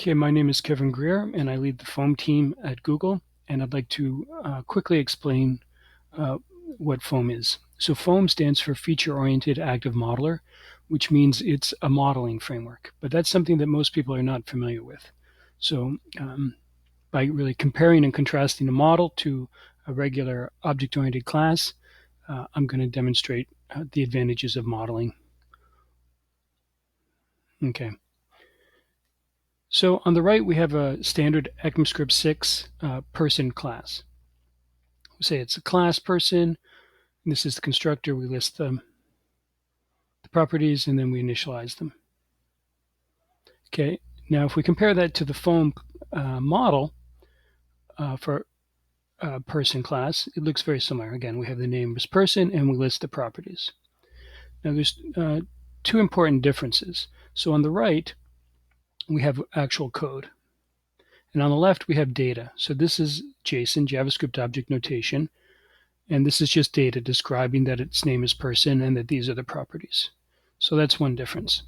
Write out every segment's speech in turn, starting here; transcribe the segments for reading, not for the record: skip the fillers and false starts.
Okay, my name is Kevin Greer, and I lead the Foam team at Google, and I'd like to quickly explain uh, what Foam is. So Foam stands for Feature-Oriented Active Modeler, which means it's a modeling framework, but that's something that most people are not familiar with. So by really comparing and contrasting a model to a regular object-oriented class, I'm going to demonstrate the advantages of modeling. Okay. So on the right, we have a standard ECMAScript 6 person class. We say it's a class person. This is the constructor. We list the properties, and then we initialize them. Okay. Now, if we compare that to the Foam model for person class, it looks very similar. Again, we have the name as person, and we list the properties. Now, there's two important differences. So on the right, we have actual code. And on the left, we have data. So this is JSON, JavaScript Object Notation. And this is just data describing that its name is person and that these are the properties. So that's one difference.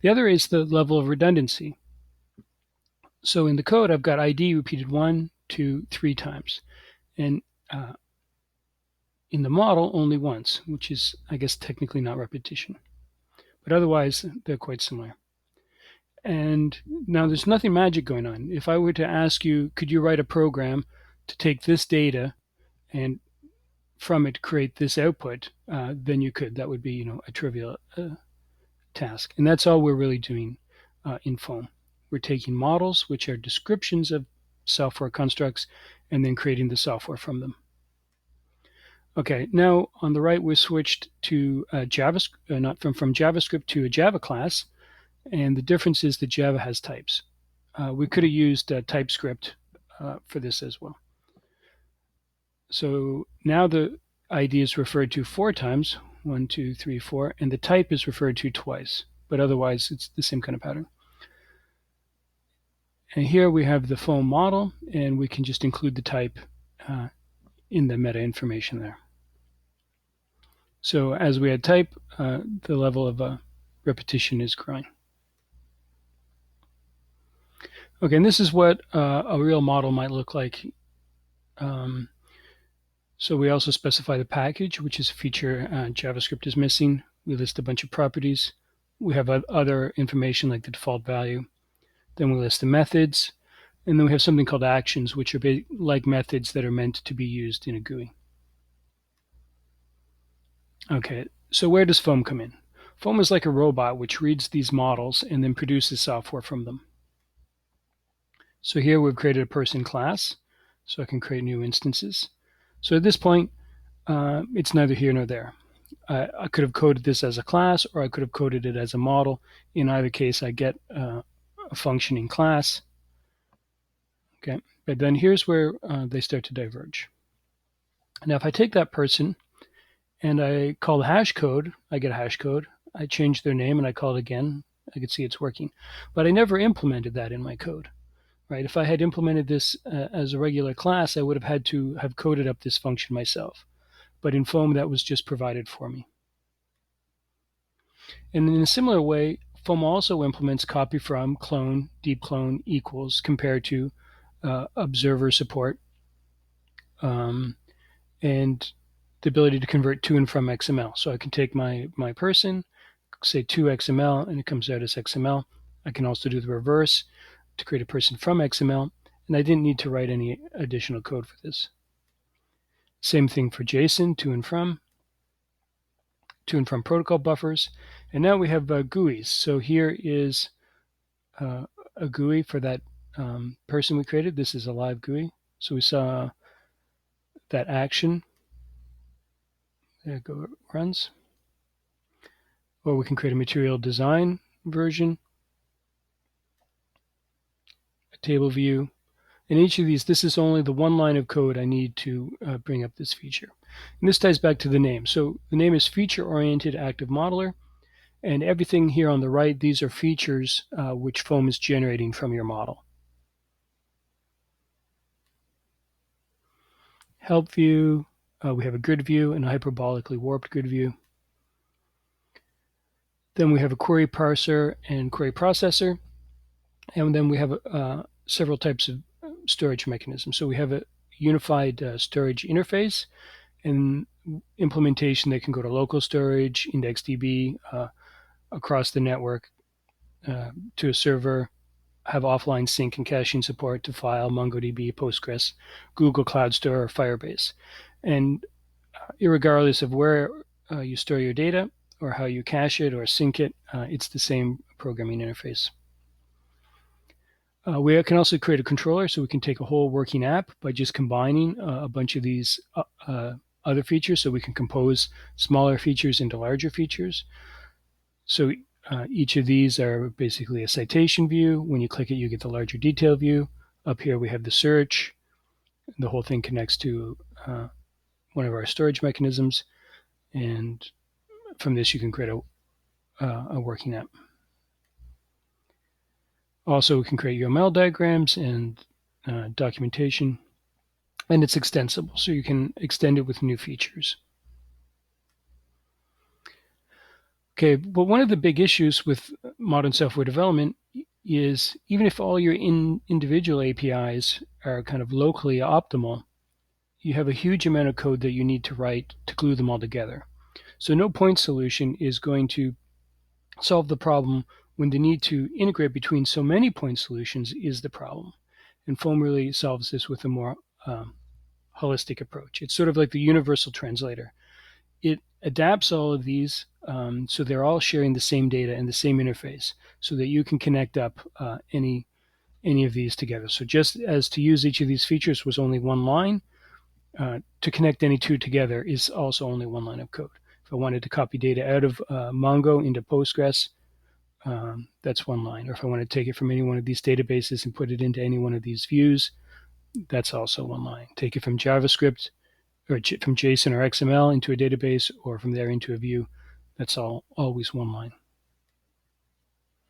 The other is the level of redundancy. So in the code, I've got ID repeated 1, 2, 3 times. And in the model, only once, which is, I guess, technically not repetition. But otherwise, they're quite similar. And now there's nothing magic going on. If I were to ask you, could you write a program to take this data and from it create this output, then you could. That would be, a trivial task. And that's all we're really doing in Foam. We're taking models, which are descriptions of software constructs, and then creating the software from them. Okay, now on the right, we're switched to JavaScript, not from JavaScript to a Java class. And the difference is that Java has types. We could have used TypeScript for this as well. So now the ID is referred to 4 times, 1, 2, 3, 4, and the type is referred to twice, but otherwise it's the same kind of pattern. And here we have the Foam model, and we can just include the type in the meta information there. So as we add type, the level of repetition is growing. Okay, and this is what a real model might look like. So we also specify the package, which is a feature JavaScript is missing. We list a bunch of properties. We have other information like the default value. Then we list the methods. And then we have something called actions, which are like methods that are meant to be used in a GUI. Okay, so where does Foam come in? Foam is like a robot which reads these models and then produces software from them. So here we've created a person class, so I can create new instances. So at this point, it's neither here nor there. I could have coded this as a class, or I could have coded it as a model. In either case, I get a functioning class. Okay, but then here's where they start to diverge. Now, if I take that person and I call the hash code, I get a hash code. I change their name and I call it again. I can see it's working. But I never implemented that in my code. Right? If I had implemented this as a regular class, I would have had to have coded up this function myself. But in Foam, that was just provided for me. And in a similar way, Foam also implements copy from, clone, deep clone, equals, compared to observer support, and the ability to convert to and from XML. So I can take my person, say to XML, and it comes out as XML. I can also do the reverse to create a person from XML, and I didn't need to write any additional code for this. Same thing for JSON, to and from protocol buffers. And now we have GUIs. So here is a GUI for that person we created. This is a live GUI. So we saw that action. There it runs. Or we can create a material design version, a table view. In each of these, this is only the one line of code I need to bring up this feature. And this ties back to the name. So the name is Feature-Oriented Active Modeler. And everything here on the right, these are features which Foam is generating from your model. Help view, we have a grid view and a hyperbolically warped grid view. Then we have a query parser and query processor. And then we have several types of storage mechanisms. So we have a unified storage interface and implementation that can go to local storage, IndexedDB, across the network to a server, have offline sync and caching support to file, MongoDB, Postgres, Google Cloud Store, or Firebase. And irregardless of where you store your data or how you cache it or sync it, it's the same programming interface. We can also create a controller, so we can take a whole working app by just combining a bunch of these other features, so we can compose smaller features into larger features. So each of these are basically a citation view. When you click it, you get the larger detail view. Up here, we have the search. The whole thing connects to one of our storage mechanisms. And from this, you can create a working app. Also, we can create UML diagrams and documentation. And it's extensible, so you can extend it with new features. Okay, but one of the big issues with modern software development is even if all your individual APIs are kind of locally optimal, you have a huge amount of code that you need to write to glue them all together. So no point solution is going to solve the problem when the need to integrate between so many point solutions is the problem. And Foam really solves this with a more holistic approach. It's sort of like the universal translator. It adapts all of these so they're all sharing the same data and the same interface so that you can connect up any of these together. So just as to use each of these features was only one line, to connect any two together is also only one line of code. If I wanted to copy data out of Mongo into Postgres, that's one line. Or if I want to take it from any one of these databases and put it into any one of these views, that's also one line. Take it from JavaScript or from JSON or XML into a database, or from there into a view, that's always one line.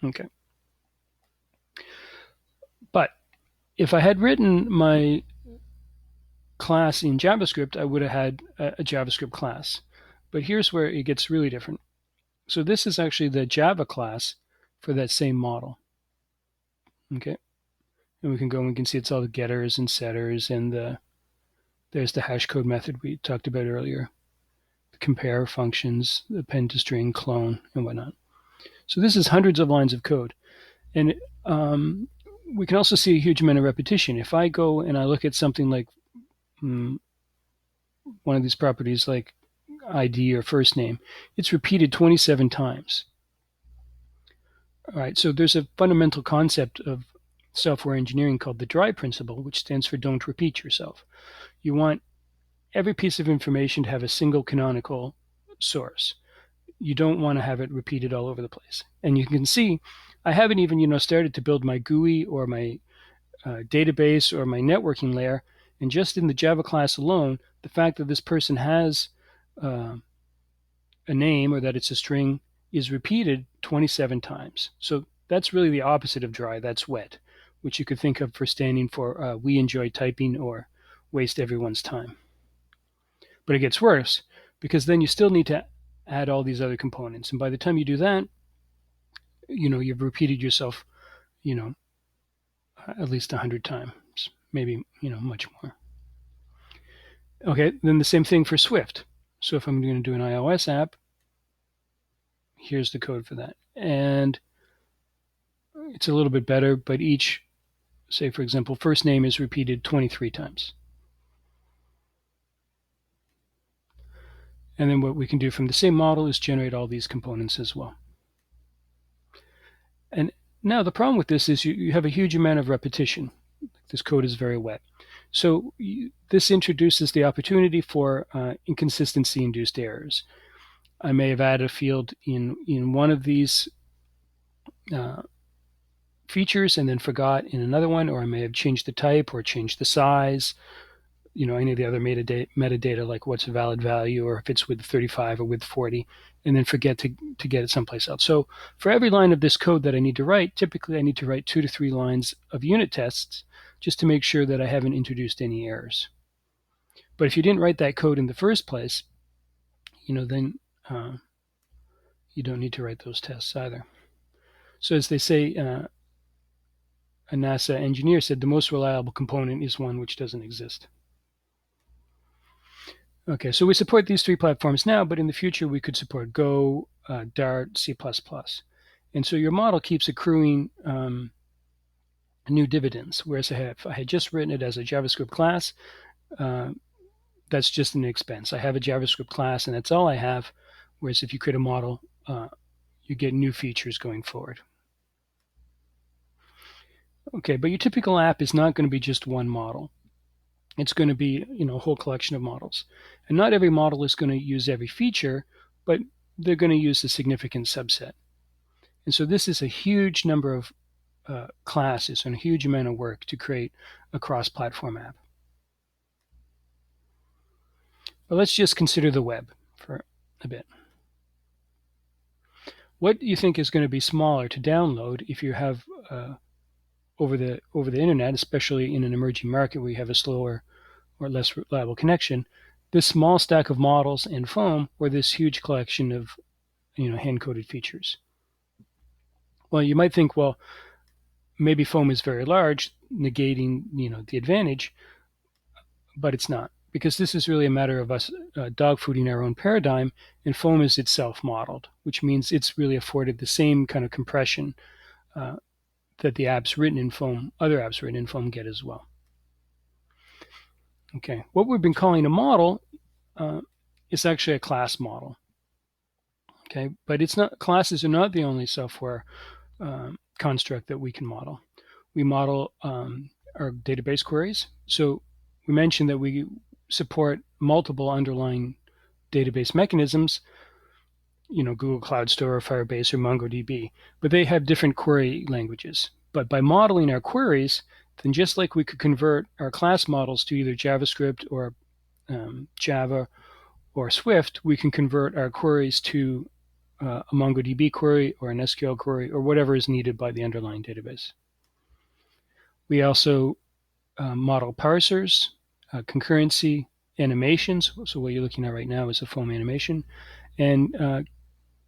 Okay. But if I had written my class in JavaScript, I would have had a JavaScript class. But here's where it gets really different. So this is actually the Java class for that same model. Okay. And we can go and we can see it's all the getters and setters, and there's the hash code method we talked about earlier, the compare functions, the append to string, clone, and whatnot. So this is hundreds of lines of code. And we can also see a huge amount of repetition. If I go and I look at something like one of these properties like ID or first name, it's repeated 27 times. All right, so there's a fundamental concept of software engineering called the DRY principle, which stands for don't repeat yourself. You want every piece of information to have a single canonical source. You don't want to have it repeated all over the place. And you can see I haven't even started to build my GUI or my database or my networking layer. And just in the Java class alone, the fact that this person has a name or that it's a string is repeated 27 times. So that's really the opposite of dry. That's wet, which you could think of for standing for we enjoy typing or waste everyone's time. But it gets worse because then you still need to add all these other components. And by the time you do that, you've repeated yourself, at least 100 times, maybe, much more. Okay, then the same thing for Swift. So if I'm going to do an iOS app, here's the code for that. And it's a little bit better, but each, say, for example, first name is repeated 23 times. And then what we can do from the same model is generate all these components as well. And now the problem with this is you have a huge amount of repetition. This code is very wet. So this introduces the opportunity for inconsistency-induced errors. I may have added a field in one of these features and then forgot in another one, or I may have changed the type or changed the size, any of the other metadata like what's a valid value or if it's with 35 or with 40, and then forget to get it someplace else. So for every line of this code that I need to write, typically I need to write 2 to 3 lines of unit tests just to make sure that I haven't introduced any errors. But if you didn't write that code in the first place, then you don't need to write those tests either. So as they say, a NASA engineer said the most reliable component is one which doesn't exist. Okay, so we support these 3 platforms now, but in the future we could support Go, Dart, C++. And so your model keeps accruing new dividends, whereas if I had just written it as a JavaScript class, that's just an expense. I have a JavaScript class and that's all I have, whereas if you create a model, you get new features going forward. Okay, but your typical app is not going to be just one model. It's going to be, a whole collection of models. And not every model is going to use every feature, but they're going to use a significant subset. And so this is a huge number of classes and a huge amount of work to create a cross-platform app. But let's just consider the web for a bit. What do you think is going to be smaller to download if you have over the internet, especially in an emerging market where you have a slower or less reliable connection, this small stack of models and foam, or this huge collection of hand-coded features? Well, you might think, well, maybe foam is very large, negating the advantage, but it's not, because this is really a matter of us dogfooding our own paradigm, and foam is itself modeled, which means it's really afforded the same kind of compression that the apps written in foam, other apps written in foam, get as well. Okay, what we've been calling a model is actually a class model. Okay, but it's not. Classes are not the only software construct that we can model. We model our database queries. So we mentioned that we support multiple underlying database mechanisms, Google Cloud Store, Firebase, or MongoDB, but they have different query languages. But by modeling our queries, then just like we could convert our class models to either JavaScript or Java or Swift, we can convert our queries to a MongoDB query or an SQL query or whatever is needed by the underlying database. We also model parsers, concurrency, animations. So what you're looking at right now is a foam animation, and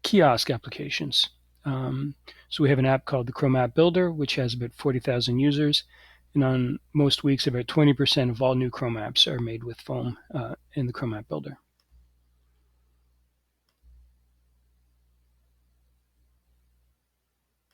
kiosk applications. So we have an app called the Chrome App Builder, which has about 40,000 users. And on most weeks, about 20% of all new Chrome apps are made with foam in the Chrome App Builder.